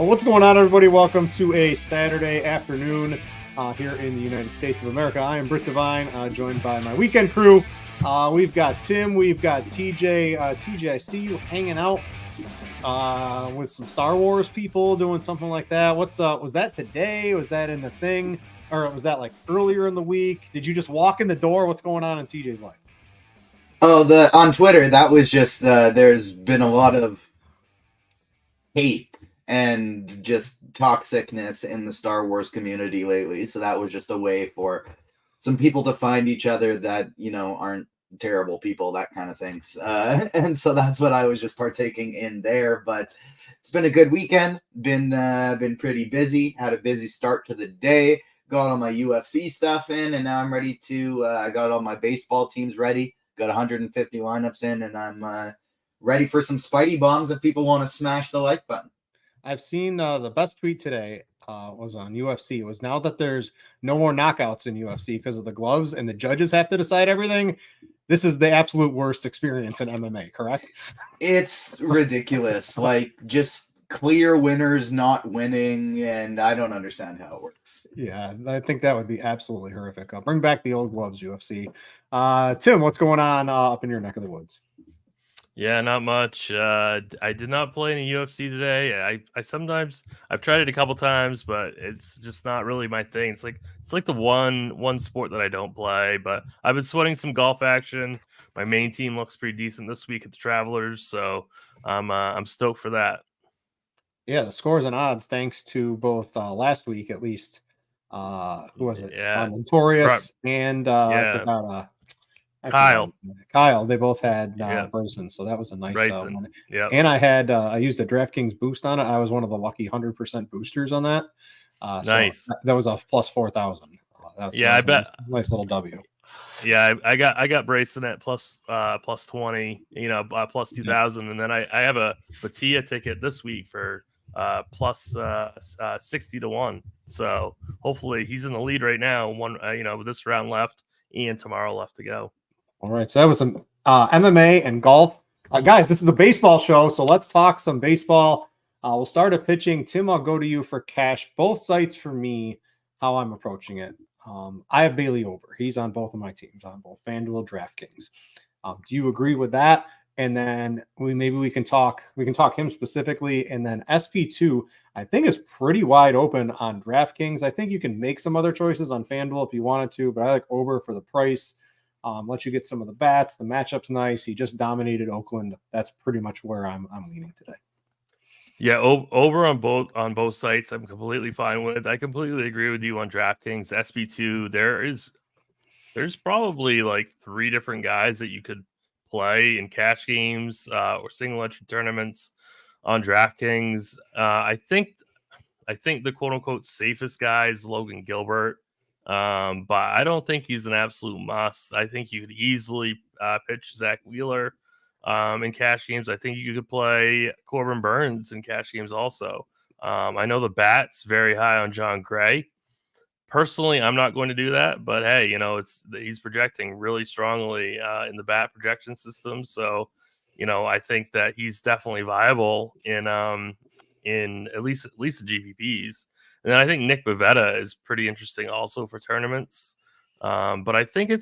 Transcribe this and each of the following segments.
What's going on, everybody? Welcome to a Saturday afternoon here in the United States of America. I am Britt Devine, joined by my weekend crew. We've got Tim, we've got TJ. TJ, I see you hanging out with some Star Wars people doing something like that. Was that today? Was that in the thing? Or was that like earlier in the week? Did you just walk in the door? What's going on in TJ's life? Oh, on Twitter, that was just, there's been a lot of hate and just toxicness in the Star Wars community lately. So that was just a way for some people to find each other that, aren't terrible people, that kind of things. And so that's what I was just partaking in there. But it's been a good weekend, been pretty busy, had a busy start to the day, got all my UFC stuff in, and now I'm ready to, I got all my baseball teams ready, got 150 lineups in, and I'm ready for some Spidey bombs if people want to smash the like button. I've seen the best tweet today was on UFC. It was now that there's no more knockouts in UFC because of the gloves and the judges have to decide everything. This is the absolute worst experience in MMA, correct? It's ridiculous. Like, just clear winners not winning, and I don't understand how it works. Yeah, I think that would be absolutely horrific. Bring back the old gloves, UFC. Tim, what's going on up in your neck of the woods? Yeah, not much. I did not play any UFC today. I've tried it a couple times, but it's just not really my thing. It's like the one sport that I don't play. But I've been sweating some golf action. My main team looks pretty decent this week at the Travelers, so I'm stoked for that. Yeah, the scores and odds, thanks to both last week at least. Who was it? Yeah, Notorious and I forgot. Kyle, they both had Bryson, so that was a nice one. Yeah, and I used a DraftKings boost on it. I was one of the lucky 100% boosters on that. Nice. So that was a plus 4,000. I bet. Nice little W. Yeah, I got Bryson at plus 20, plus 2,000, and then I have a Batia ticket this week for plus 60 to 1. So hopefully he's in the lead right now. With this round left and tomorrow left to go. All right, so that was some MMA and golf. Guys, this is a baseball show, so let's talk some baseball. We'll start at pitching. Tim, I'll go to you for cash. Both sites for me, how I'm approaching it. I have Bailey Ober. He's on both of my teams, on both FanDuel, DraftKings. Do you agree with that? And then we can talk him specifically. And then SP2, I think, is pretty wide open on DraftKings. I think you can make some other choices on FanDuel if you wanted to, but I like Ober for the price. Let you get some of the bats. The matchup's nice. He just dominated Oakland. That's pretty much where I'm leaning today. Yeah, over on both sites, I'm completely fine with. I completely agree with you on DraftKings. SP2, there's probably like 3 different guys that you could play in cash games or single entry tournaments on DraftKings. I think the quote unquote safest guy is Logan Gilbert. But I don't think he's an absolute must. I think you could easily pitch Zach Wheeler in cash games. I think you could play Corbin Burns in cash games also. I know the bat's very high on John Gray. Personally, I'm not going to do that, but hey, he's projecting really strongly in the bat projection system. So, I think that he's definitely viable in at least the GPPs. And then I think Nick Pivetta is pretty interesting also for tournaments. But I think for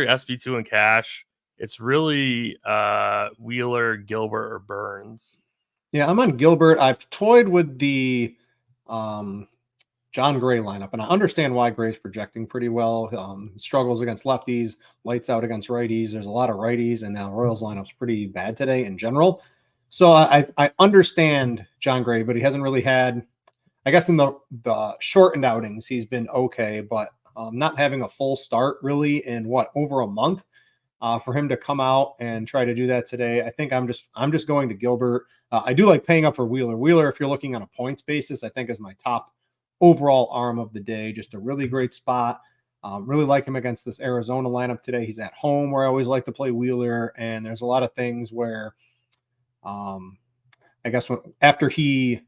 SP2 and cash, it's really Wheeler, Gilbert, or Burns. Yeah, I'm on Gilbert. I've toyed with the John Gray lineup, and I understand why Gray's projecting pretty well. Struggles against lefties, lights out against righties. There's a lot of righties, and now Royals lineup's pretty bad today in general. So I understand John Gray, but he hasn't really had, I guess in the shortened outings, he's been okay, but not having a full start really in over a month for him to come out and try to do that today. I think I'm just going to Gilbert. I do like paying up for Wheeler. Wheeler, if you're looking on a points basis, I think is my top overall arm of the day. Just a really great spot. Really like him against this Arizona lineup today. He's at home, where I always like to play Wheeler, and there's a lot of things where I guess after he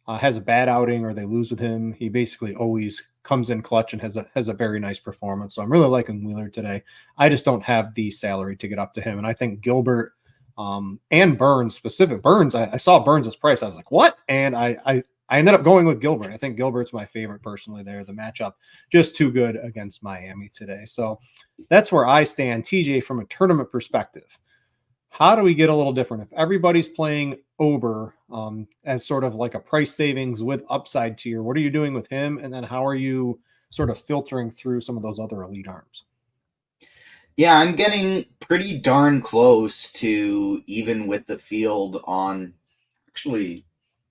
has a bad outing or they lose with him, he basically always comes in clutch and has a very nice performance. So I'm really liking Wheeler today. I just don't have the salary to get up to him. And I think Gilbert and Burns, I saw Burns' price. I was like, what? And I I ended up going with Gilbert. I think Gilbert's my favorite personally there. The matchup just too good against Miami today. So that's where I stand. TJ, from a tournament perspective, how do we get a little different? If everybody's playing Ober as sort of like a price savings with upside tier, what are you doing with him? And then how are you sort of filtering through some of those other elite arms? Yeah, I'm getting pretty darn close to even with the field on actually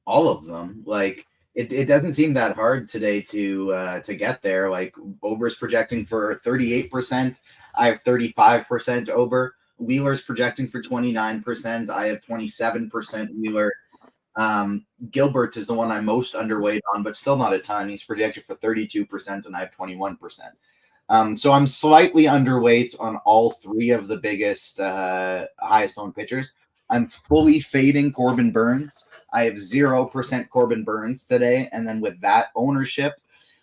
all of them. Like it doesn't seem that hard today to get there. Like Ober's projecting for 38%. I have 35% Ober. Wheeler's projecting for 29%. I have 27% Wheeler. Gilbert is the one I'm most underweight on, but still not a ton. He's projected for 32%, and I have 21%. So I'm slightly underweight on all three of the biggest, highest owned pitchers. I'm fully fading Corbin Burns. I have 0% Corbin Burns today. And then with that ownership,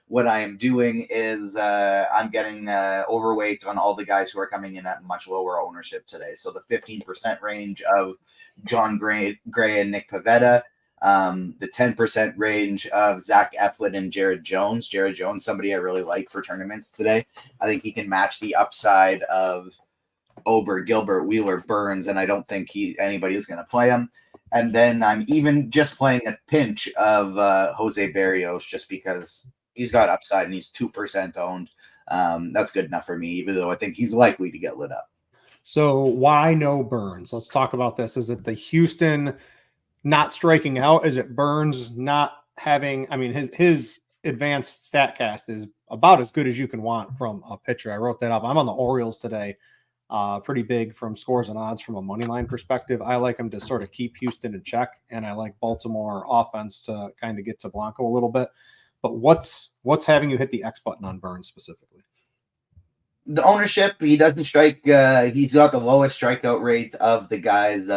what I am doing is I'm getting overweight on all the guys who are coming in at much lower ownership today. So the 15% range of John Gray and Nick Pivetta, the 10% range of Zach Eflin and Jared Jones. Jared Jones, somebody I really like for tournaments today. I think he can match the upside of Ober, Gilbert, Wheeler, Burns, and I don't think anybody is going to play him. And then I'm even just playing a pinch of Jose Barrios just because he's got upside and he's 2% owned. That's good enough for me, even though I think he's likely to get lit up. So why no Burns? Let's talk about this. Is it the Houston not striking out? Is it Burns not having, I mean, his advanced StatCast is about as good as you can want from a pitcher. I wrote that up. I'm on the Orioles today. Pretty big from scores and odds from a money line perspective. I like him to sort of keep Houston in check, and I like Baltimore offense to kind of get to Blanco a little bit. But what's having you hit the X button on Burns specifically? The ownership, he doesn't strike. He's got the lowest strikeout rate of the guys,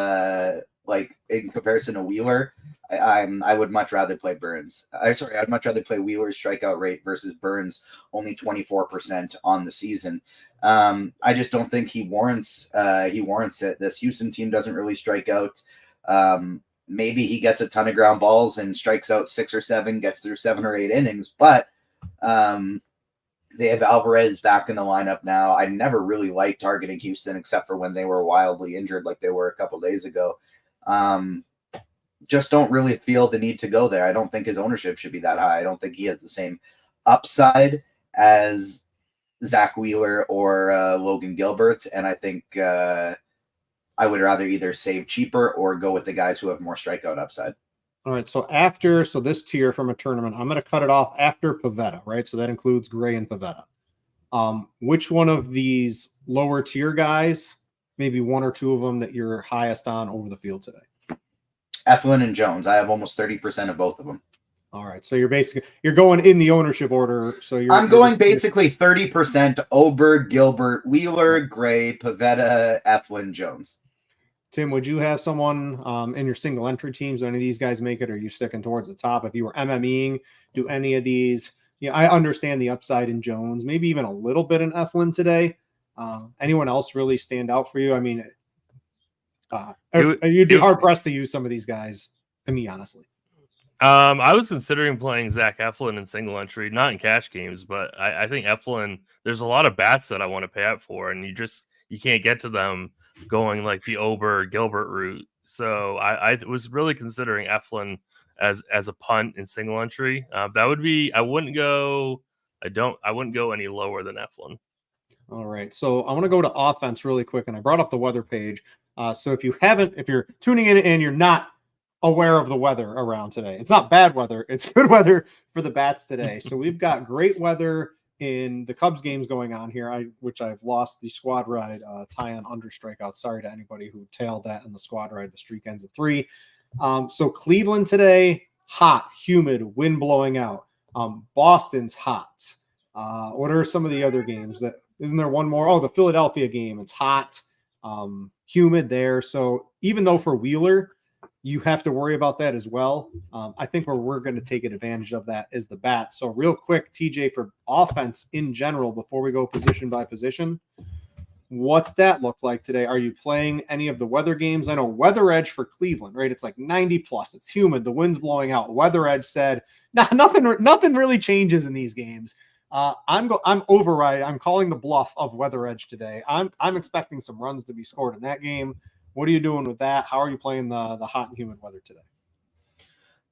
like in comparison to Wheeler. I would much rather play Burns. I'd much rather play Wheeler's strikeout rate versus Burns, only 24% on the season. I just don't think he warrants it. This Houston team doesn't really strike out. Maybe he gets a ton of ground balls and strikes out 6 or 7, gets through 7 or 8 innings, but they have Alvarez back in the lineup now. I never really liked targeting Houston except for when they were wildly injured like they were a couple days ago. Just don't really feel the need to go there. I don't think his ownership should be that high. I don't think he has the same upside as Zach Wheeler or Logan Gilbert. And I think I would rather either save cheaper or go with the guys who have more strikeout upside. All right. So this tier from a tournament, I'm going to cut it off after Pivetta, right? So that includes Gray and Pivetta. Which one of these lower tier guys, maybe one or two of them that you're highest on over the field today? Eflin and Jones. I have almost 30% of both of them. All right. So you're going in the ownership order. So I'm going basically 30% Ober, Gilbert, Wheeler, Gray, Pivetta, Eflin, Jones. Tim, would you have someone in your single entry teams? Do any of these guys make it? Or are you sticking towards the top? If you were MMEing, do any of these? Yeah, I understand the upside in Jones, maybe even a little bit in Eflin today. Anyone else really stand out for you? I mean, you'd be hard pressed to use some of these guys, to me, honestly. I was considering playing Zach Eflin in single entry, not in cash games, but I think Eflin, there's a lot of bats that I want to pay up for, and you can't get to them going like the Ober Gilbert route. So I was really considering Eflin as a punt in single entry. That would be, I wouldn't go any lower than Eflin. All right. So I want to go to offense really quick, and I brought up the weather page. So if you're tuning in and you're not aware of the weather around today, it's not bad weather, it's good weather for the bats today. So we've got great weather in the Cubs games going on here, which I've lost the squad ride tie on under strikeout. Sorry to anybody who tailed that in the squad ride. The streak ends at 3. So Cleveland today, hot, humid, wind blowing out. Boston's hot. What are some of the other games? Isn't there one more? Oh, the Philadelphia game. It's hot, humid there. So even though for Wheeler, you have to worry about that as well. I think where we're going to take advantage of that is the bat. So real quick, TJ, for offense in general, before we go position by position, What's that look like today? Are you playing any of the weather games? I know Weather Edge for Cleveland, right? It's like 90 plus. It's humid. The wind's blowing out. Weather Edge said, nah, nothing really changes in these games. I'm override. I'm calling the bluff of Weather Edge today. I'm expecting some runs to be scored in that game. What are you doing with that? How are you playing the hot and humid weather today?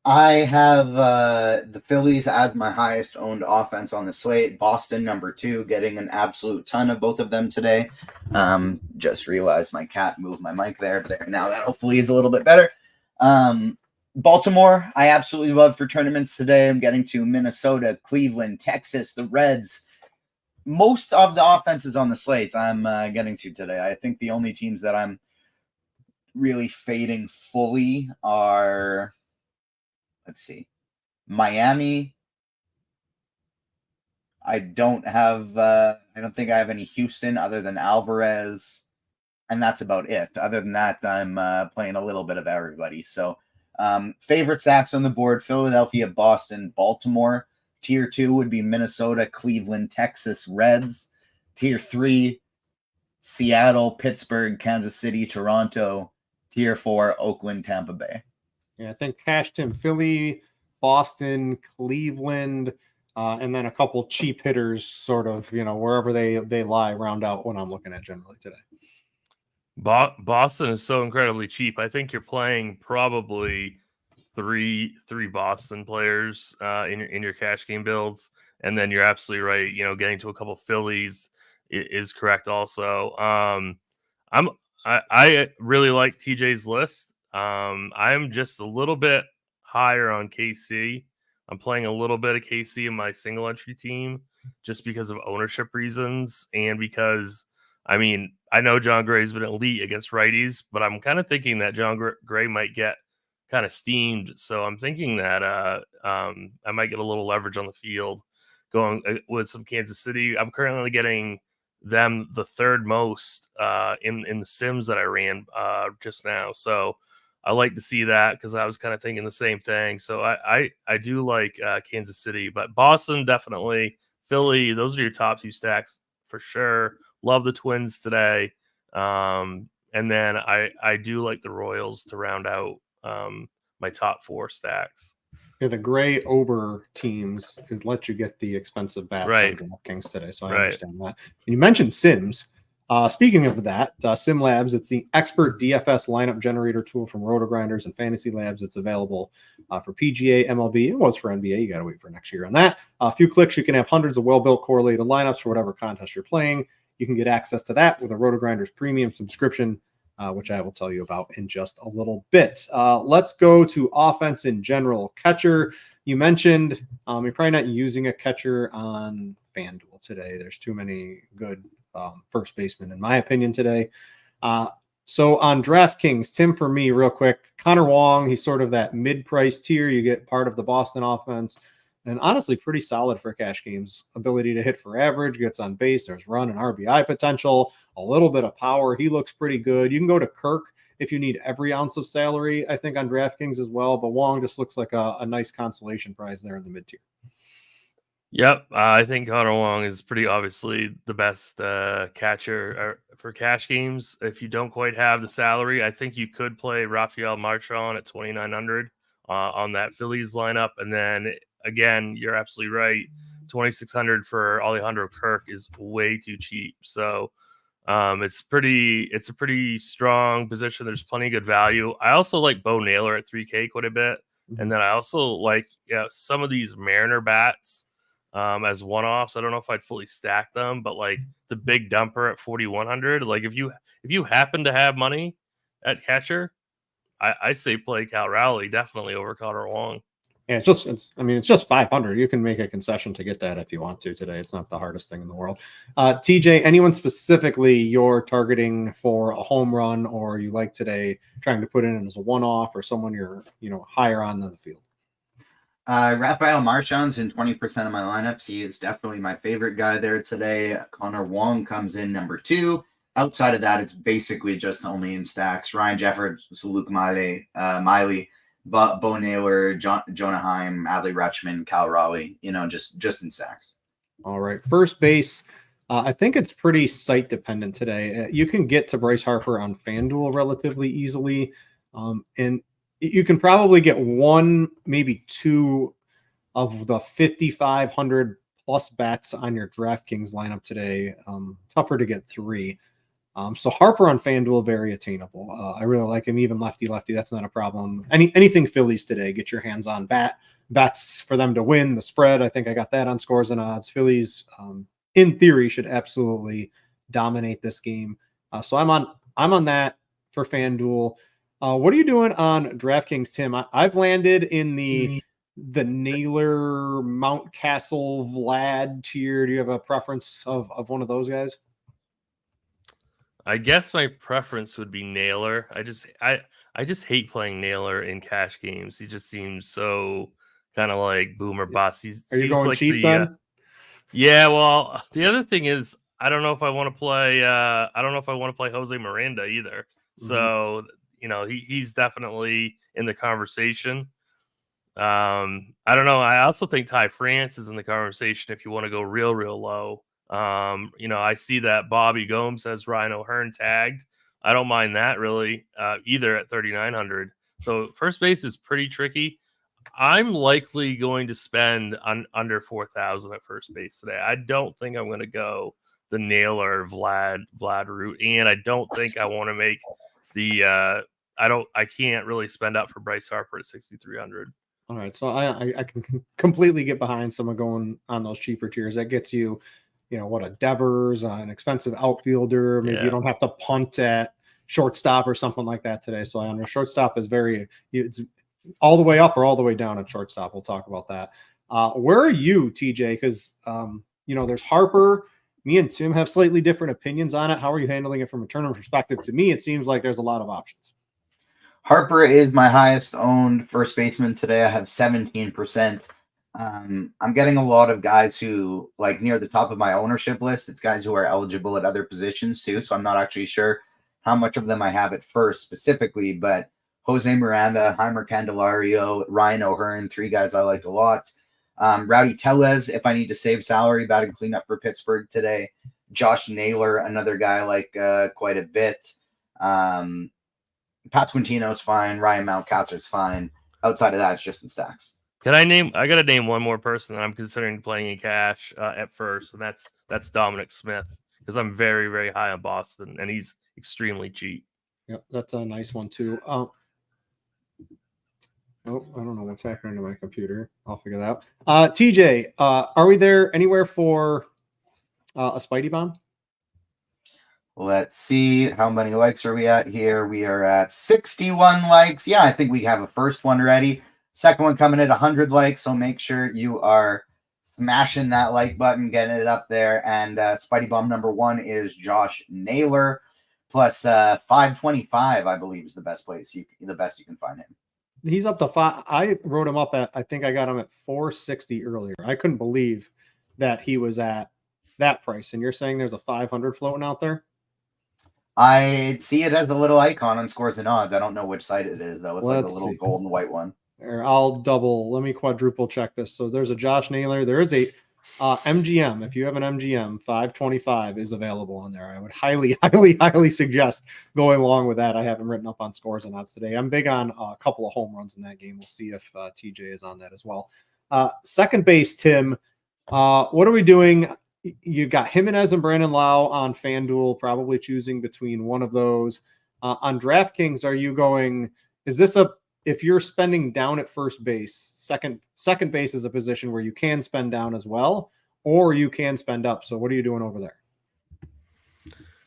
I have the Phillies as my highest owned offense on the slate. Boston number 2, getting an absolute ton of both of them today. Just realized my cat moved my mic there. Now that hopefully is a little bit better. Baltimore, I absolutely love for tournaments today. I'm getting to Minnesota, Cleveland, Texas, the Reds. Most of the offenses on the slate I'm getting to today. I think the only teams that I'm really fading fully are... Let's see. Miami. I don't think I have any Houston other than Alvarez. And that's about it. Other than that, I'm playing a little bit of everybody. So favorite stacks on the board: Philadelphia, Boston, Baltimore. Tier 2 would be Minnesota, Cleveland, Texas, Reds. Tier 3, Seattle, Pittsburgh, Kansas City, Toronto. Tier 4, Oakland, Tampa Bay. Yeah, I think cashed in Philly, Boston, Cleveland, and then a couple cheap hitters, sort of, wherever they lie, round out what I'm looking at generally today. Boston is so incredibly cheap. I think you're playing probably three Boston players in your cash game builds, and then you're absolutely right. Getting to a couple Phillies is correct. Also, I really like TJ's list. I'm just a little bit higher on KC. I'm playing a little bit of KC in my single entry team just because of ownership reasons, and because I know John Gray's been elite against righties, but I'm kind of thinking that John Gray might get kind of steamed. So I'm thinking that I might get a little leverage on the field going with some Kansas City. I'm currently getting them the third most in the sims that I ran just now. So I like to see that because I was kind of thinking the same thing. So I do like Kansas City, but Boston definitely, Philly, those are your top 2 stacks for sure. Love the Twins today. And then I do like the Royals to round out my top 4 stacks. Yeah, the Gray Ober teams let you get the expensive bats on DraftKings today, so I understand that. And you mentioned Sims. Speaking of that, SimLabs, it's the expert DFS lineup generator tool from RotoGrinders and Fantasy Labs. It's available for PGA, MLB. It was for NBA. You got to wait for next year on that. A few clicks, you can have hundreds of well-built correlated lineups for whatever contest you're playing. You can get access to that with a RotoGrinders premium subscription, which I will tell you about in just a little bit. Let's go to offense in general. Catcher, you mentioned you're probably not using a catcher on FanDuel today. There's too many good first baseman, in my opinion, today. So on DraftKings, Tim, for me, real quick, Connor Wong, he's sort of that mid-price tier. You get part of the Boston offense, and honestly, pretty solid for cash games. Ability to hit for average, gets on base. There's run and RBI potential, a little bit of power. He looks pretty good. You can go to Kirk if you need every ounce of salary, I think, on DraftKings as well. But Wong just looks like a nice consolation prize there in the mid-tier. Yep, I think Connor Wong is pretty obviously the best catcher for cash games. If you don't quite have the salary, I think you could play Rafael Marchand at 2,900 on that Phillies lineup. And then again, you're absolutely right. 2,600 for Alejandro Kirk is way too cheap. So it's a pretty strong position. There's plenty of good value. I also like Bo Naylor at 3K quite a bit. And then I also like some of these Mariner bats as one-offs. I don't know if I'd fully stack them, but like the big dumper at 4,100. Like if you happen to have money at catcher, I say play Cal Rowley definitely over Connor Wong. Yeah, it's just 500. You can make a concession to get that if you want to today. It's not the hardest thing in the world. TJ, anyone specifically you're targeting for a home run, or you like today trying to put in as a one-off, or someone you're higher on than the field? Rafael Marchand's in 20% of my lineups. He is definitely my favorite guy there today. Connor Wong comes in number 2. Outside of that, it's basically just only in stacks. Ryan Jeffords, Luke Miley, Bo Naylor, Jonah Heim, Adley Rutschman, Cal Raleigh, just in stacks. All right. First base, I think it's pretty site dependent today. You can get to Bryce Harper on FanDuel relatively easily, and you can probably get one, maybe two of the 5,500 plus bats on your DraftKings lineup today. Tougher to get three. So Harper on FanDuel, very attainable. I really like him, even lefty. That's not a problem. Anything Phillies today, get your hands on bats for them to win the spread. I think I got that on Scores and Odds. Phillies, in theory, should absolutely dominate this game. So I'm on that for FanDuel. What are you doing on DraftKings, Tim? I've landed in the Naylor, Mountcastle, Vlad tier. Do you have a preference of one of those guys? I guess my preference would be Naylor. I just hate playing Naylor in cash games. He just seems so kind of like boomer bust. Are you going cheap then? Yeah. Well, the other thing is, I don't know if I want to play. I don't know if I want to play Jose Miranda either. Mm-hmm. So he's definitely in the conversation. I don't know. I also think Ty France is in the conversation if you want to go real low. I see that Bobby Gomes has Ryan O'Hearn tagged. I don't mind that really either at 3,900. So first base is pretty tricky. I'm likely going to spend under 4,000 at first base today. I don't think I'm going to go the Naylor Vlad route, and I don't think I want to make the. I can't really spend up for Bryce Harper at 6,300. All right, so I can completely get behind someone going on those cheaper tiers. That gets you, a Devers, an expensive outfielder. Maybe you don't have to punt at shortstop or something like that today. So I know shortstop is it's all the way up or all the way down at shortstop. We'll talk about that. Where are you, TJ? Because there's Harper. Me and Tim have slightly different opinions on it. How are you handling it from a tournament perspective? To me, it seems like there's a lot of options. Harper is my highest owned first baseman today. I have 17%. I'm getting a lot of guys who, like, near the top of my ownership list. It's guys who are eligible at other positions too. So I'm not actually sure how much of them I have at first specifically, but Jose Miranda, Heimer Candelario, Ryan O'Hearn, three guys I like a lot. Rowdy Tellez, if I need to save salary, batting cleanup for Pittsburgh today. Josh Naylor, another guy I like quite a bit. Pasquantino's fine. Ryan Mountcasser's fine. Outside of that, it's just in stacks. I got to name one more person that I'm considering playing in cash at first, and that's Dominic Smith, because I'm very, very high on Boston, and he's extremely cheap. Yep, that's a nice one too. I don't know what's happening to my computer. I'll figure that out. TJ, are we there anywhere for a Spidey bomb? Let's see. How many likes are we at here? We are at 61 likes. Yeah, I think we have a first one ready. Second one coming at 100 likes. So make sure you are smashing that like button, getting it up there. And Spidey bomb number one is Josh Naylor plus 525, I believe, is the best the best you can find him. He's up to 5. I wrote him up at, I think I got him at 460 earlier. I couldn't believe that he was at that price. And you're saying there's a 500 floating out there? I see it as a little icon on Scores and Odds. I don't know which site it is, though. It's like a little gold and white one. Let me quadruple check this. So there's a Josh Naylor. There is a MGM. If you have an MGM, 525 is available on there. I would highly, highly, highly suggest going along with that. I have him written up on Scores and Odds today. I'm big on a couple of home runs in that game. We'll see if TJ is on that as well. Second base, Tim. What are we doing? You got Jimenez and Brandon Lau on FanDuel, probably choosing between one of those. On DraftKings, are you going? Is this if you're spending down at first base, second base is a position where you can spend down as well, or you can spend up. So what are you doing over there?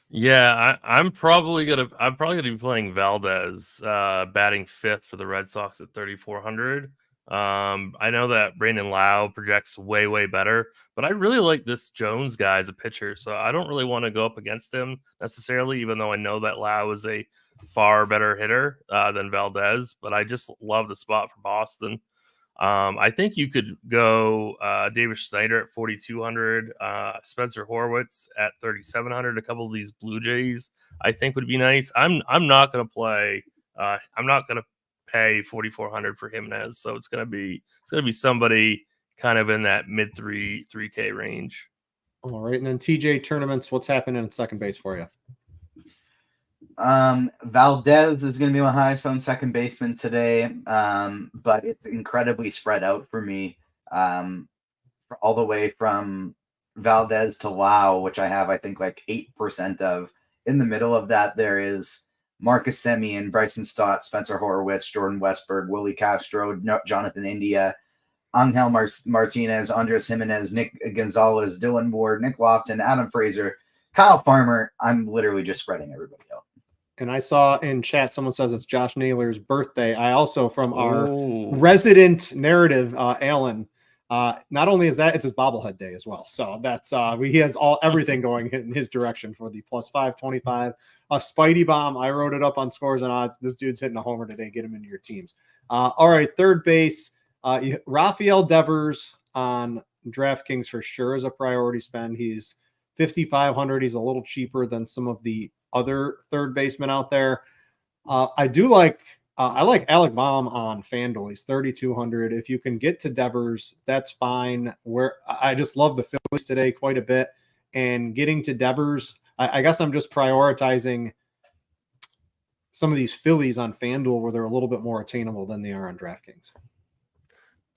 Yeah, I'm probably gonna be playing Valdez, batting fifth for the Red Sox at 3,400. I know that Brandon Lau projects way better, but I really like this Jones guy as a pitcher, so I don't really want to go up against him necessarily, even though I know that Lau is a far better hitter than Valdez. But I just love the spot for Boston. I think you could go David Schneider at 4,200, Spencer Horwitz at 3,700. A couple of these Blue Jays I think would be nice. I'm not going to play. I'm not going to pay 4,400 for Jimenez, so it's gonna be somebody kind of in that mid 3K range. All right, and then TJ tournaments. What's happening at second base for you? Valdez is going to be my highest on second baseman today, but it's incredibly spread out for me, all the way from Valdez to Lau, which I have, I think, like 8% of. In the middle of that, there is Marcus Semien, Bryson Stott, Spencer Horwitz, Jordan Westberg, Willie Castro, Jonathan India, Angel Martinez, Andres Jimenez, Nick Gonzalez, Dylan Ward, Nick Lofton, Adam Fraser, Kyle Farmer. I'm literally just spreading everybody out. And I saw in chat someone says it's Josh Naylor's birthday. I also, from our resident narrative, Alan, not only is that, it's his bobblehead day as well. So that's he has everything going in his direction for the plus 525. A Spidey bomb. I wrote it up on Scores and Odds. This dude's hitting a homer today. Get him into your teams. All right, third base. Rafael Devers on DraftKings for sure is a priority spend. He's 5,500. He's a little cheaper than some of the other third baseman out there. I like Alec Baum on FanDuel. He's 3,200. If you can get to Devers, that's fine. I just love the Phillies today quite a bit, and getting to Devers, I guess I'm just prioritizing some of these Phillies on FanDuel where they're a little bit more attainable than they are on DraftKings.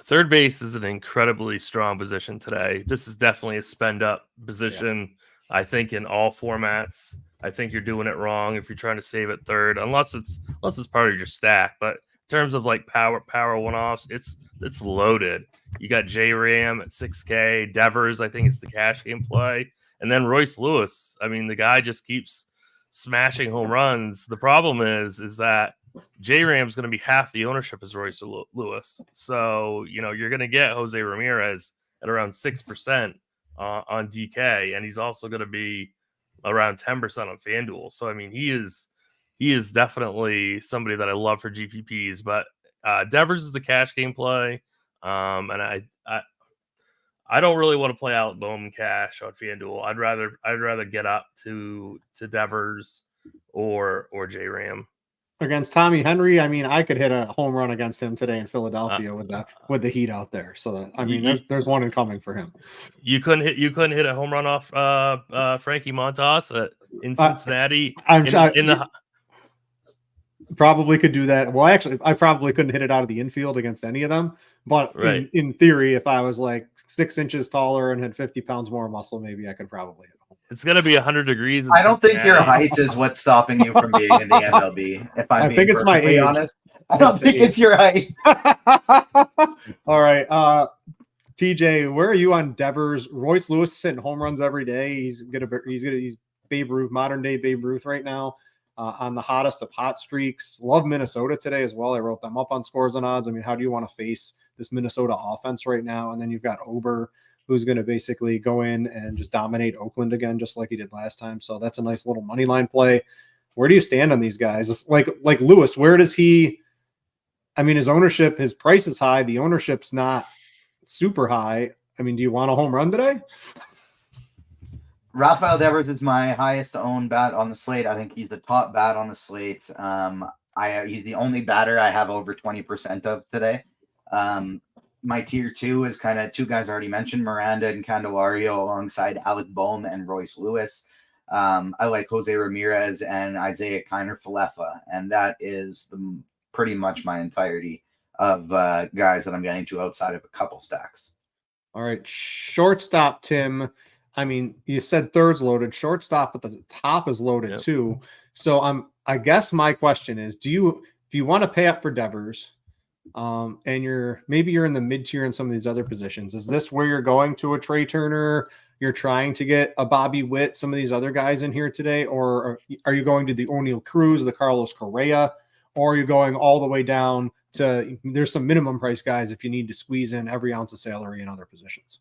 Third base is an incredibly strong position today. This is definitely a spend up position. Yeah. I think in all formats. I think you're doing it wrong if you're trying to save at third, unless it's part of your stack. But in terms of like power one-offs, it's loaded. You got J Ram at 6K, Devers, I think is the cash game play, and then Royce Lewis. I mean, the guy just keeps smashing home runs. The problem is that J Ram's going to be half the ownership as Royce Lewis, so you're going to get Jose Ramirez at around 6% on DK, and he's also going to be around 10% on FanDuel. So I mean, he is definitely somebody that I love for GPPs. But Devers is the cash game play, and I don't really want to play out Bowman cash on FanDuel. I'd rather get up to Devers or J Ram. Against Tommy Henry, I mean, I could hit a home run against him today in Philadelphia with the heat out there. So there's one incoming for him. You couldn't hit a home run off Frankie Montas in Cincinnati. Probably could do that. Well, actually, I probably couldn't hit it out of the infield against any of them. But right. in theory, if I was like 6 inches taller and had 50 pounds more muscle, maybe I could probably hit home. It's going to be 100 degrees. I don't think your height is what's stopping you from being in the MLB. If I think it's my age. Honest, I don't think it's your height. All right. TJ, where are you on Devers? Royce Lewis is hitting home runs every day. He's Babe Ruth, modern day Babe Ruth right now. On the hottest of hot streaks. Love Minnesota today as well. I wrote them up on Scores and Odds. I mean, how do you want to face this Minnesota offense right now? And then you've got Ober, who's going to basically go in and just dominate Oakland again, just like he did last time. So that's a nice little money line play. Where do you stand on these guys? It's like Lewis, where does he? I mean, his ownership, his price is high. The ownership's not super high. I mean, do you want a home run today? Rafael Devers is my highest owned bat on the slate. I think he's the top bat on the slate. He's the only batter I have over 20% of today. My tier 2 is kind of two guys I already mentioned, Miranda and Candelario, alongside Alec Bohm and Royce Lewis. I like Jose Ramirez and Isaiah Kiner-Falefa, and that is pretty much my entirety of guys that I'm getting to outside of a couple stacks. All right, shortstop, Tim. I mean, you said third's loaded. Shortstop at the top is loaded too. So I guess my question is, if you want to pay up for Devers, and you're in the mid tier in some of these other positions, is this where you're going to a Trey Turner? You're trying to get a Bobby Witt, some of these other guys in here today, or are you going to the O'Neal Cruz, the Carlos Correa, or are you going all the way down to there's some minimum price guys if you need to squeeze in every ounce of salary in other positions?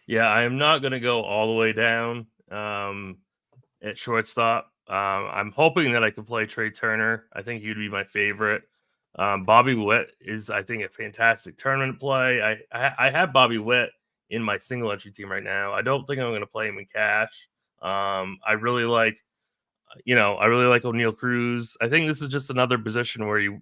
Yeah, I am not going to go all the way down at shortstop. I'm hoping that I can play Trey Turner. I think he'd be my favorite. Bobby Witt is, I think, a fantastic tournament play. I have Bobby Witt in my single entry team right now. I don't think I'm going to play him in cash. I really like O'Neal Cruz. I think this is just another position where you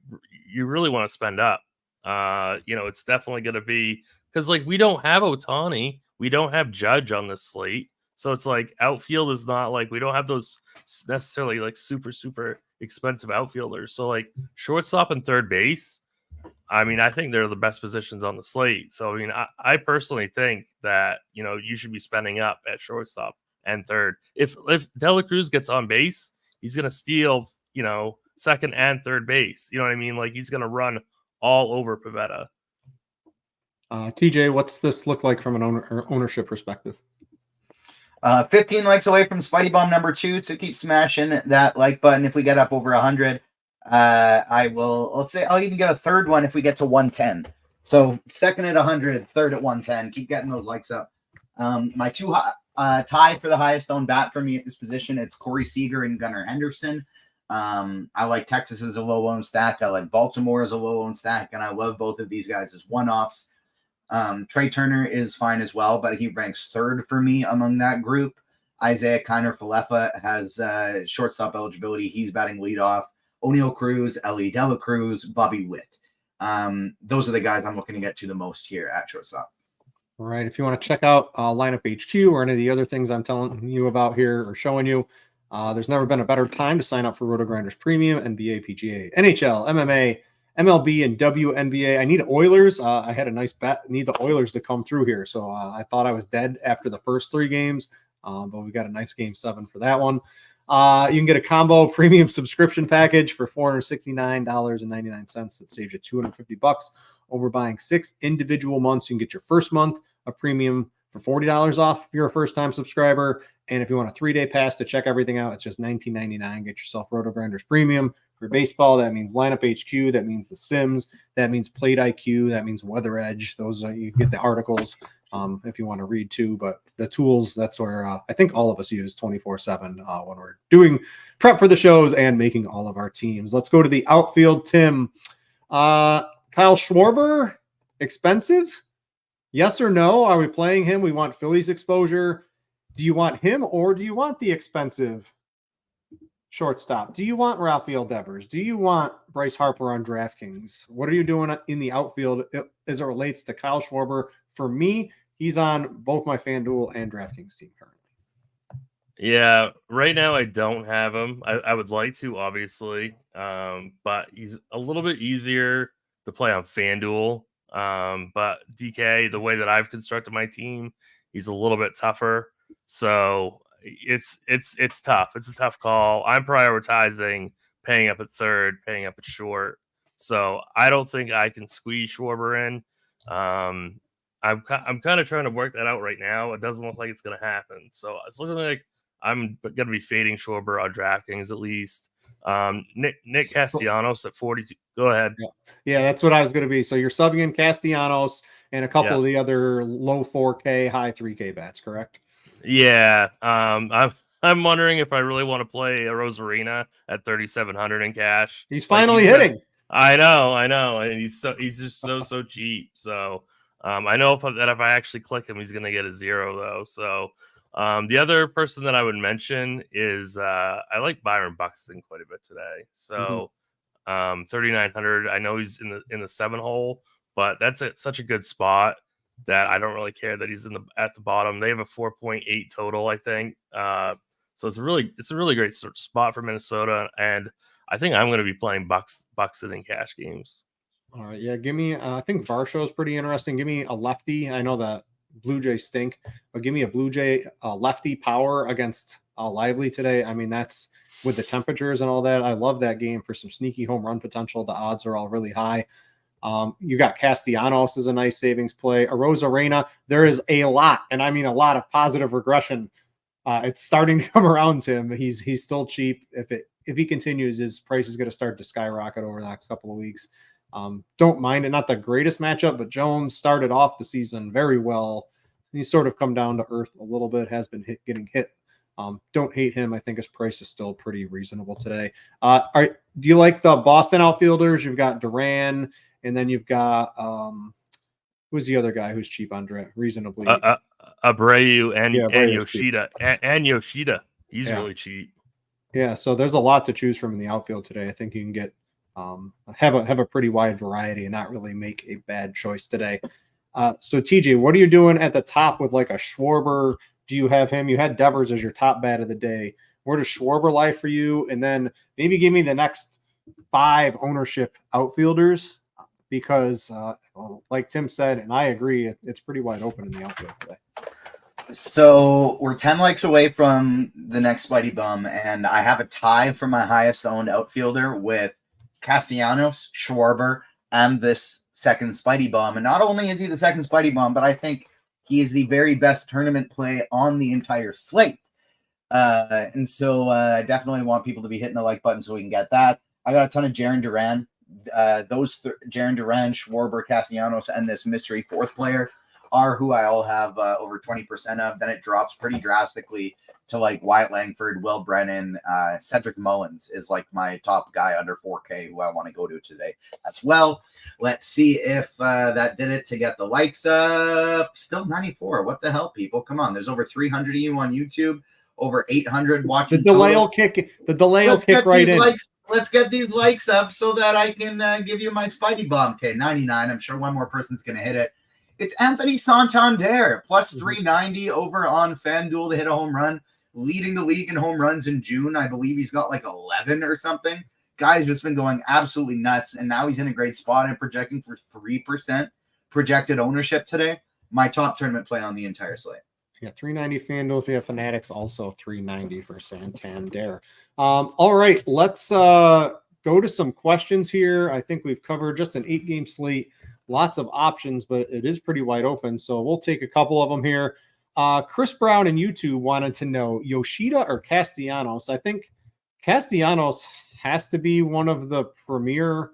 really want to spend up. It's definitely going to be because we don't have Ohtani. we don't have Judge on this slate. So it's like outfield is not like we don't have those necessarily like super expensive outfielders. So like shortstop and third base, I mean, I think they're the best positions on the slate. So I mean, I personally think that you should be spending up at shortstop and third. If De La Cruz gets on base, he's gonna steal second and third base. You know what I mean? Like he's gonna run all over Pivetta. TJ, what's this look like from an ownership perspective? 15 likes away from Spidey Bomb number 2, so keep smashing that like button. If we get up over 100, let's say I'll even get a third one if we get to 110. So second at 100, third at 110. Keep getting those likes up. My two tie for the highest owned bat for me at this position, it's Corey Seager and Gunnar Henderson. I like Texas as a low owned stack. I like Baltimore as a low owned stack, and I love both of these guys as one-offs. Trey Turner is fine as well, but he ranks third for me among that group. Isaiah Kiner-Falefa has shortstop eligibility. He's batting leadoff. O'Neal Cruz, Ellie De La Cruz, Bobby Witt. Those are the guys I'm looking to get to the most here at shortstop. All right. If you want to check out Lineup HQ or any of the other things I'm telling you about here or showing you, there's never been a better time to sign up for RotoGrinders Premium, NBA, PGA, NHL, MMA, MLB, and WNBA. I need Oilers. I had a nice bet. Need the Oilers to come through here. So I thought I was dead after the first 3 games, but we got a nice game 7 for that one. You can get a combo premium subscription package for $469.99. That saves you $250 over buying 6 individual months. You can get your first month of premium for $40 off if you're a first-time subscriber. And if you want a 3-day pass to check everything out, it's just $19.99. Get yourself RotoGrinders Premium. For baseball, that means Lineup HQ. That means the Sims. That means Plate IQ. That means Weather Edge. Those are, you get the articles if you want to read too. But the tools, that's where I think all of us use 24/7 when we're doing prep for the shows and making all of our teams. Let's go to the outfield. Tim, Kyle Schwarber, expensive? Yes or no? Are we playing him? We want Phillies exposure. Do you want him or do you want the expensive shortstop? Do you want Rafael Devers? Do you want Bryce Harper on DraftKings? What are you doing in the outfield as it relates to Kyle Schwarber? For me, he's on both my FanDuel and DraftKings team currently. Yeah, right now I don't have him. I would like to, obviously, but he's a little bit easier to play on FanDuel. But DK, the way that I've constructed my team, he's a little bit tougher. So it's tough. It's a tough call. I'm prioritizing paying up at third, paying up at short. So I don't think I can squeeze Schwarber in. I'm kind of trying to work that out right now. It doesn't look like it's going to happen. So it's looking like I'm going to be fading Schwarber on DraftKings at least. Nick Castellanos at 42. Go ahead. Yeah, that's what I was going to be. So you're subbing in Castellanos and a couple of the other low 4K, high 3K bats, correct? Yeah. I'm wondering if I really want to play a Rosarina at 3,700 in cash. He's finally hitting. I know, and he's just so cheap. So I know that if I actually click him, he's going to get a 0 though. So the other person that I would mention is I like Byron Buxton quite a bit today. So 3,900. I know he's in the 7 hole, but that's such a good spot that I don't really care that he's at the bottom. They have a 4.8 total, I think. So it's a really great spot for Minnesota, and I think I'm going to be playing Buxton in cash games. All right, yeah. Give me. I think Varsho is pretty interesting. Give me a lefty. I know that Blue Jays stink, but give me a Blue Jay lefty power against Lively today. I mean, that's with the temperatures and all that. I love that game for some sneaky home run potential. The odds are all really high. You got Castellanos as a nice savings play. Arozarena, there is a lot, and I mean a lot of positive regression. It's starting to come around to him. He's still cheap. If he continues, his price is going to start to skyrocket over the next couple of weeks. Don't mind it. Not the greatest matchup, but Jones started off the season very well. He's sort of come down to earth a little bit, has been getting hit. Don't hate him. I think his price is still pretty reasonable today. Do you like the Boston outfielders? You've got Duran, and then you've got who's the other guy who's cheap on draft reasonably? Abreu and Yoshida. And Yoshida. He's really cheap. Yeah, so there's a lot to choose from in the outfield today. I think you can get have a pretty wide variety and not really make a bad choice today. So TJ, what are you doing at the top with like a Schwarber? Do you have him? You had Devers as your top bat of the day. Where does Schwarber lie for you? And then maybe give me the next 5 ownership outfielders, because like Tim said, and I agree, it's pretty wide open in the outfield today. So we're 10 likes away from the next Spidey Bum, and I have a tie for my highest owned outfielder with Castellanos, Schwarber, and this second Spidey Bum. And not only is he the second Spidey Bum, but I think he is the very best tournament play on the entire slate. And so I definitely want people to be hitting the like button so we can get that. I got a ton of Jarren Duran. Jarren Duran, Schwarber, Castellanos, and this mystery 4th player are who I all have over 20% of. Then it drops pretty drastically to like Wyatt Langford, Will Brennan, Cedric Mullins is like my top guy under 4K who I want to go to today as well. Let's see if that did it to get the likes up. Still 94. What the hell, people? Come on. There's over 300 of you on YouTube, over 800 watching. The delay will kick. The delay will kick right in. Let's get these likes up so that I can give you my Spidey Bomb. Okay, 99. I'm sure one more person's going to hit it. It's Anthony Santander, plus 390 over on FanDuel to hit a home run, leading the league in home runs in June. I believe he's got like 11 or something. Guy's just been going absolutely nuts, and now he's in a great spot and projecting for 3% projected ownership today. My top tournament play on the entire slate. Yeah, 390 FanDuel. If you have Fanatics, also 390 for Santander. All right, let's go to some questions here. I think we've covered just an 8-game slate. Lots of options, but it is pretty wide open. So we'll take a couple of them here. Chris Brown and YouTube wanted to know Yoshida or Castellanos. I think Castellanos has to be one of the premier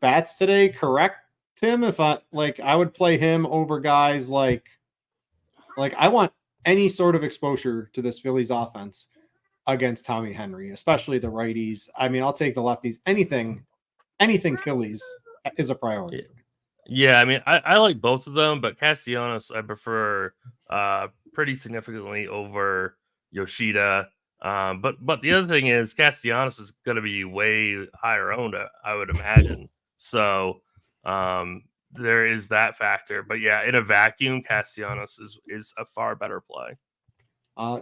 bats today. Correct, Tim? If I would play him over guys like I want any sort of exposure to this Phillies offense against Tommy Henry, especially the righties. I mean, I'll take the lefties. Anything Phillies is a priority for me. Yeah, I mean, I like both of them, but Castellanos I prefer pretty significantly over Yoshida. But the other thing is Castellanos is going to be way higher owned, I would imagine. So there is that factor. But yeah, in a vacuum, Castellanos is a far better play.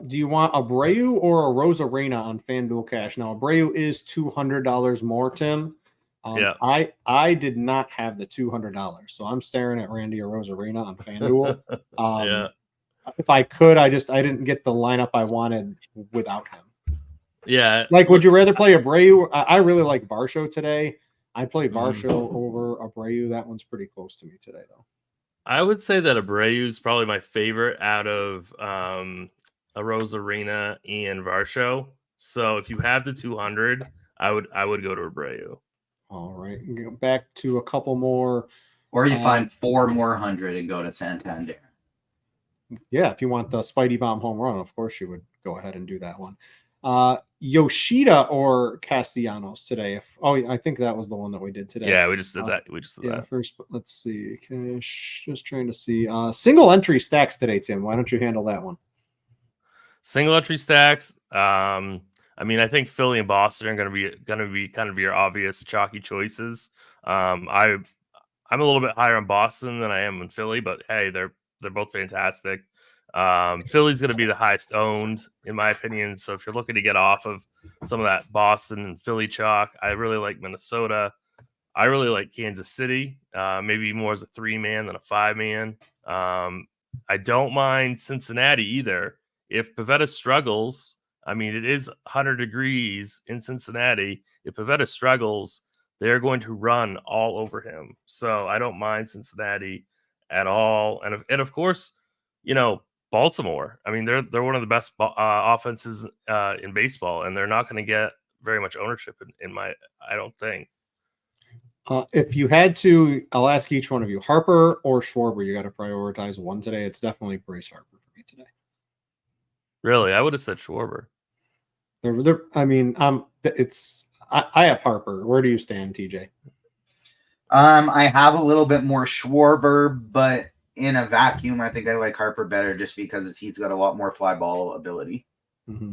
Do you want Abreu or a Rosarena on FanDuel Cash? Now, Abreu is $200 more, Tim. Yeah. I did not have the $200, so I'm staring at Randy Arozarena on FanDuel. Yeah. If I could, I didn't get the lineup I wanted without him. Yeah. Like, would you rather play Abreu? I really like Varsho today. I play Varsho over Abreu. That one's pretty close to me today, though. I would say that Abreu is probably my favorite out of Arozarena and Varsho. So if you have the 200, I would go to Abreu. All right, go back to a couple more. Or you find 4 more 100 and go to Santander. Yeah, if you want the Spidey Bomb home run, of course you would go ahead and do that one. Yoshida or Castellanos today? I think that was the one that we did today. Yeah, we just did that. that. First, let's see. Cash, just trying to see. Single entry stacks today, Tim. Why don't you handle that one? Single entry stacks. I mean, I think Philly and Boston are going to be kind of your obvious chalky choices. I'm a little bit higher on Boston than I am on Philly, but hey, they're both fantastic. Philly's going to be the highest owned, in my opinion. So if you're looking to get off of some of that Boston and Philly chalk, I really like Minnesota. I really like Kansas City, maybe more as a 3-man than a 5-man. I don't mind Cincinnati either. If Pivetta struggles, I mean, it is 100 degrees in Cincinnati. If Pivetta struggles, they're going to run all over him. So I don't mind Cincinnati at all. And of course, Baltimore. I mean, they're one of the best offenses in baseball, and they're not going to get very much ownership I don't think. If you had to, I'll ask each one of you, Harper or Schwarber. You got to prioritize one today. It's definitely Bryce Harper for me today. Really, I would have said Schwarber. I have Harper. Where do you stand, TJ? I have a little bit more Schwarber, but in a vacuum, I think I like Harper better just because he's got a lot more fly ball ability. Mm-hmm.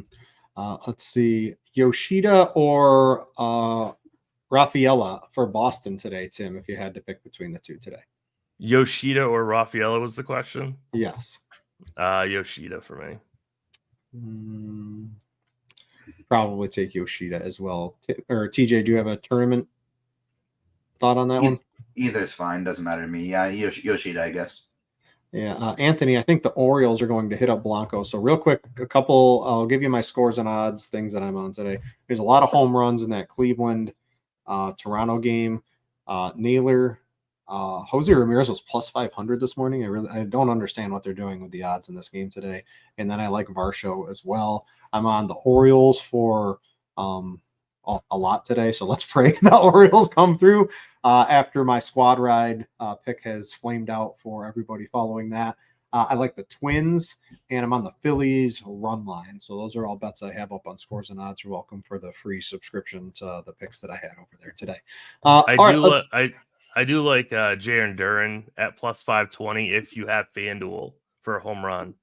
Let's see, Yoshida or Rafaela for Boston today, Tim, if you had to pick between the two today. Yoshida or Rafaela was the question. Yes. Yoshida for me. Probably take Yoshida as well. Or TJ, do you have a tournament thought on that one? Either's fine. Doesn't matter to me. Yeah, Yoshida, I guess. Yeah, Anthony, I think the Orioles are going to hit up Blanco. So real quick, I'll give you my scores and odds, things that I'm on today. There's a lot of home runs in that Cleveland Toronto game. Naylor, Jose Ramirez was plus 500 this morning. I don't understand what they're doing with the odds in this game today. And then I like Varsho as well. I'm on the Orioles for a lot today, so let's pray the Orioles come through after my squad ride pick has flamed out for everybody following that. I like the Twins, and I'm on the Phillies run line. So those are all bets I have up on Scores and Odds. You're welcome for the free subscription to the picks that I had over there today. I do like Jaron Duran at plus 520 if you have FanDuel for a home run.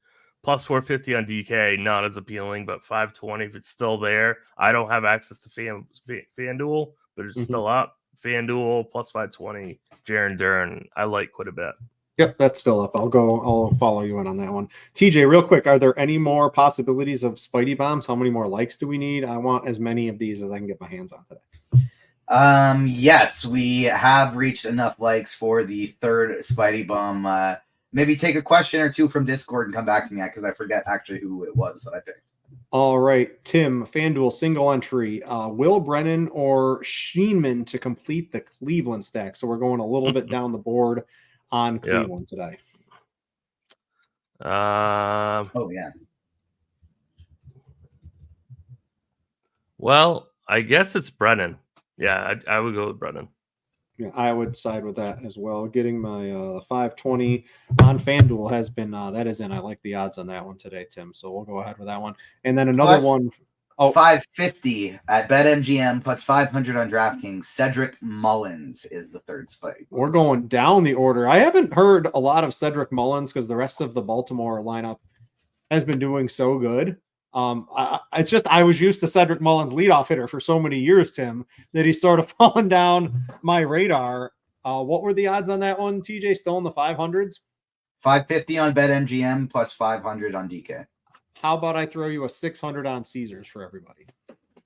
Plus 450 on DK, not as appealing, but 520 if it's still there. I don't have access to FanDuel, but it's still up. FanDuel plus 520, Jaron Duran, I like quite a bit. Yep, that's still up. I'll follow you in on that one. TJ, real quick, are there any more possibilities of Spidey bombs? How many more likes do we need? I want as many of these as I can get my hands on today. Yes, we have reached enough likes for the third Spidey bomb. Maybe take a question or two from Discord and come back to me because I forget actually who it was that I picked. All right, Tim, FanDuel single entry, Will Brennan or Sheenman to complete the Cleveland stack. So we're going a little bit down the board on Cleveland today. Oh, yeah. Well, I guess it's Brennan. Yeah, I would go with Brennan. Yeah, I would side with that as well. Getting my the 520 on FanDuel has been that is in. I like the odds on that one today, Tim. So we'll go ahead with that one. And then another one. 550 at BetMGM plus 500 on DraftKings. Cedric Mullins is the third fight. We're going down the order. I haven't heard a lot of Cedric Mullins because the rest of the Baltimore lineup has been doing so good. It's just I was used to Cedric Mullins leadoff hitter for so many years, Tim, that he's sort of fallen down my radar. What were the odds on that one, TJ? Still in the 500s? 550 on BetMGM plus 500 on DK. How about I throw you a 600 on Caesars for everybody?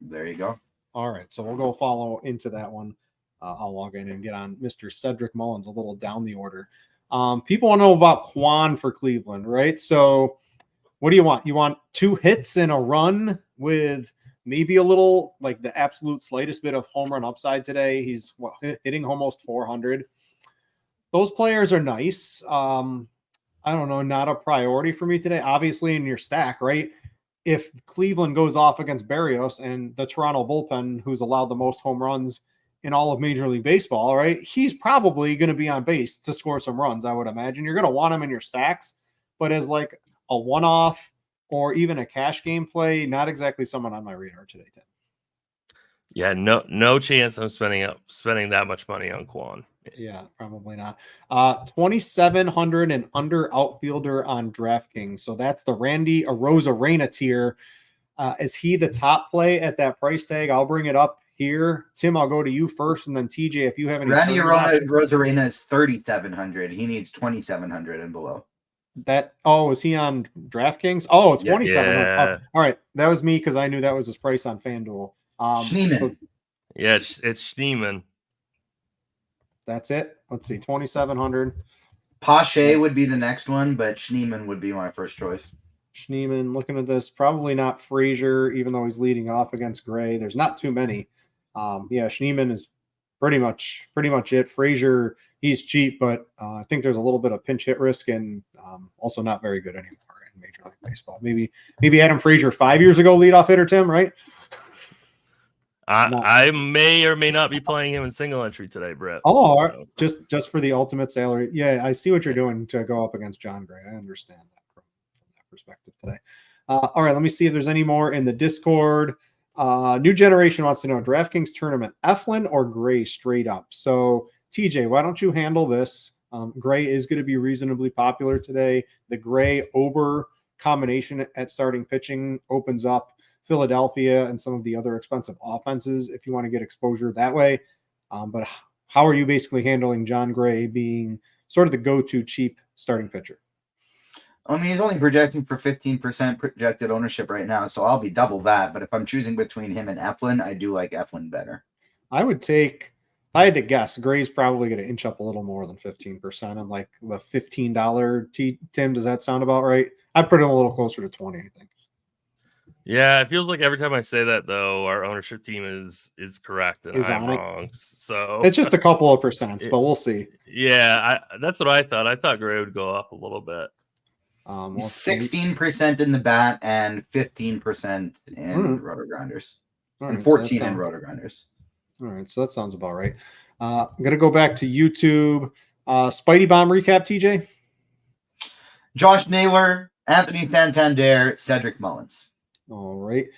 There you go. All right, so we'll go follow into that one. I'll log in and get on Mr. Cedric Mullins a little down the order. People want to know about Quan for Cleveland, right? So what do you want? You want 2 hits and a run with maybe a little, like the absolute slightest bit of home run upside today. He's hitting almost 400. Those players are nice. I don't know, not a priority for me today. Obviously in your stack, right? If Cleveland goes off against Berrios and the Toronto bullpen, who's allowed the most home runs in all of Major League Baseball, right? He's probably going to be on base to score some runs, I would imagine. You're going to want him in your stacks, but as like a one-off or even a cash game play, not exactly someone on my radar today, Tim. Yeah, no chance I'm spending that much money on Quan. Yeah, probably not. 2,700 and under outfielder on DraftKings. So that's the Randy Arozarena tier. Is he the top play at that price tag? I'll bring it up here. Tim, I'll go to you first, and then TJ, if you have any. Randy Arozarena is 3,700. He needs 2,700 and below. Is he on DraftKings? Oh, 2,700. Yeah. Oh, all right, that was me because I knew that was his price on FanDuel. Schneeman. Yeah, it's Schneeman. That's it. Let's see, 2,700. Pache would be the next one, but Schneeman would be my first choice. Schneeman, looking at this, probably not Frazier, even though he's leading off against Gray. There's not too many. Schneeman is pretty much it. Frazier, he's cheap, but I think there's a little bit of pinch hit risk and also not very good anymore in Major League Baseball. Maybe Adam Frazier 5 years ago, leadoff hitter, Tim, right? I may or may not be playing him in single entry today, Brett. Oh, so. just for the ultimate salary. Yeah, I see what you're doing to go up against John Gray. I understand that from that perspective today. All right, let me see if there's any more in the Discord. New Generation wants to know DraftKings tournament, Eflin or Gray straight up. So TJ, why don't you handle this? Gray is going to be reasonably popular today. The Gray-Ober combination at starting pitching opens up Philadelphia and some of the other expensive offenses if you want to get exposure that way. But how are you basically handling John Gray being sort of the go-to cheap starting pitcher. I mean, he's only projecting for 15% projected ownership right now, so I'll be double that. But if I'm choosing between him and Eflin, I do like Eflin better. I would take, if I had to guess, Gray's probably going to inch up a little more than 15% on like the $15 Tim, does that sound about right? I'd put him a little closer to 20, I think. Yeah, it feels like every time I say that, though, our ownership team is correct and I'm wrong. So it's just a couple of percents, but we'll see. Yeah, that's what I thought. I thought Gray would go up a little bit. 16% in the bat and 15% in roto grinders, and 14 in roto grinders. All right, so that sounds about right. I'm gonna go back to YouTube. Spidey bomb recap, TJ. Josh Naylor, Anthony Santander, Cedric Mullins. All right.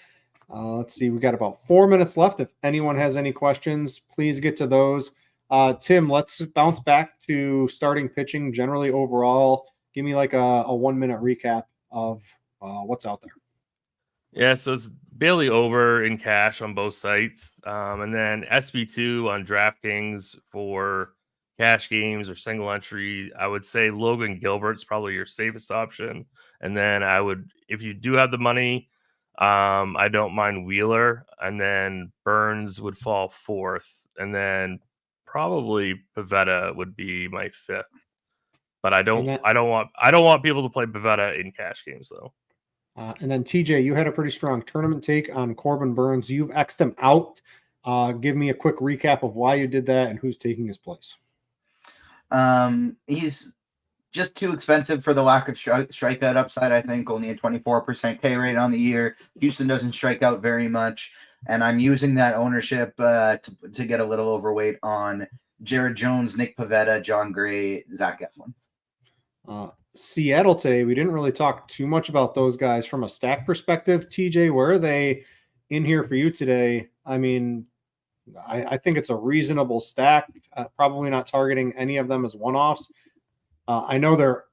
Let's see. We got about 4 minutes left. If anyone has any questions, please get to those. Tim, let's bounce back to starting pitching generally overall. Give me like a 1 minute recap of what's out there. Yeah, so it's Bailey over in cash on both sites. And then SB2 on DraftKings for cash games or single entry. I would say Logan Gilbert's probably your safest option. And then if you do have the money, I don't mind Wheeler, and then Burns would fall fourth, and then probably Pivetta would be my fifth. But I don't want people to play Pivetta in cash games though. And then TJ, you had a pretty strong tournament take on Corbin Burns. You've X'd him out. Give me a quick recap of why you did that and who's taking his place. He's just too expensive for the lack of strikeout upside, I think. Only a 24% K rate on the year. Houston doesn't strike out very much. And I'm using that ownership to get a little overweight on Jared Jones, Nick Pivetta, John Gray, Zach Eflin. Seattle today, we didn't really talk too much about those guys from a stack perspective. TJ, where are they in here for you today? I mean, I think it's a reasonable stack. Probably not targeting any of them as one-offs. I know there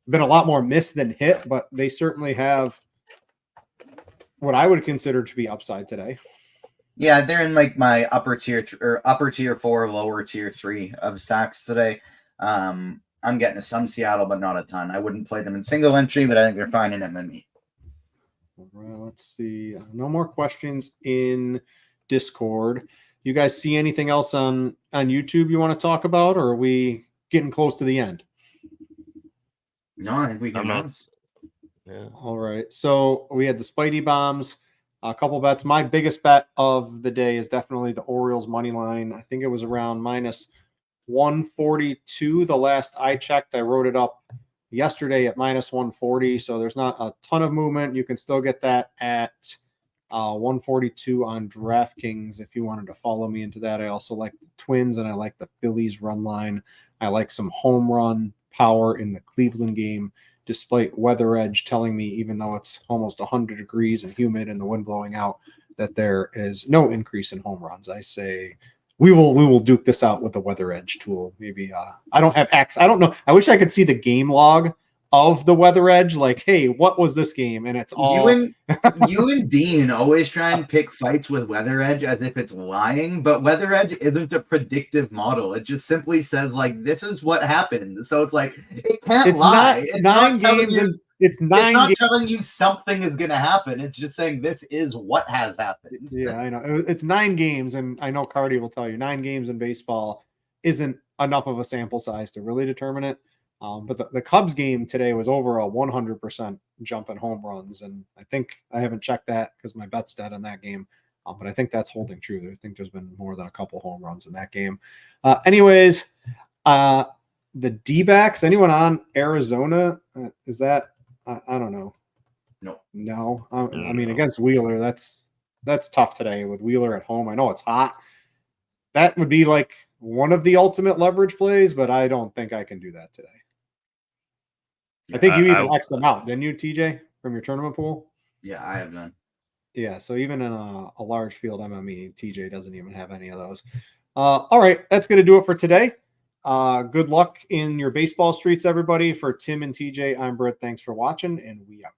been a lot more miss than hit, but they certainly have what I would consider to be upside today. Yeah, they're in like my upper tier 4, lower tier 3 of stacks today. I'm getting some Seattle, but not a ton. I wouldn't play them in single entry, but I think they're fine in MME. Well, let's see. No more questions in Discord. You guys see anything else on YouTube you want to talk about, or are we getting close to the end? No, I think we can. Yeah. All right. So we had the Spidey bombs, a couple bets. My biggest bet of the day is definitely the Orioles money line. I think it was around minus 142 the last I checked. I wrote it up yesterday at minus 140. So there's not a ton of movement. You can still get that at 142 on DraftKings if you wanted to follow me into that. I also like the Twins and I like the Phillies run line. I like some home run power in the Cleveland game, despite weather edge telling me, even though it's almost 100 degrees and humid and the wind blowing out, that there is no increase in home runs. I say we will duke this out with the weather edge tool. Maybe I don't have access. I don't know. I wish I could see the game log of the weather edge. Like, hey, what was this game? And it's all you and Dean always try and pick fights with weather edge as if it's lying, but weather edge isn't a predictive model. It just simply says like this is what happened. So it's like it can't lie. It's not 9 games. It's not telling you something is going to happen. It's just saying this is what has happened. Yeah, I know. It's 9 games, and I know Cardi will tell you 9 games in baseball isn't enough of a sample size to really determine it. But the Cubs game today was over a 100% jump in home runs, and I think I haven't checked that because my bet's dead on that game. But I think that's holding true. I think there's been more than a couple home runs in that game. Anyways, the D-backs. Anyone on Arizona? Is that? I don't know. No. I mean, against Wheeler, that's tough today with Wheeler at home. I know it's hot. That would be like one of the ultimate leverage plays, but I don't think I can do that today. I think you even X'd them out, didn't you, TJ, from your tournament pool? Yeah, I have none. Yeah, so even in a large field MME, TJ doesn't even have any of those. All right, that's going to do it for today. Good luck in your baseball streets, everybody. For Tim and TJ, I'm Britt. Thanks for watching, and we out.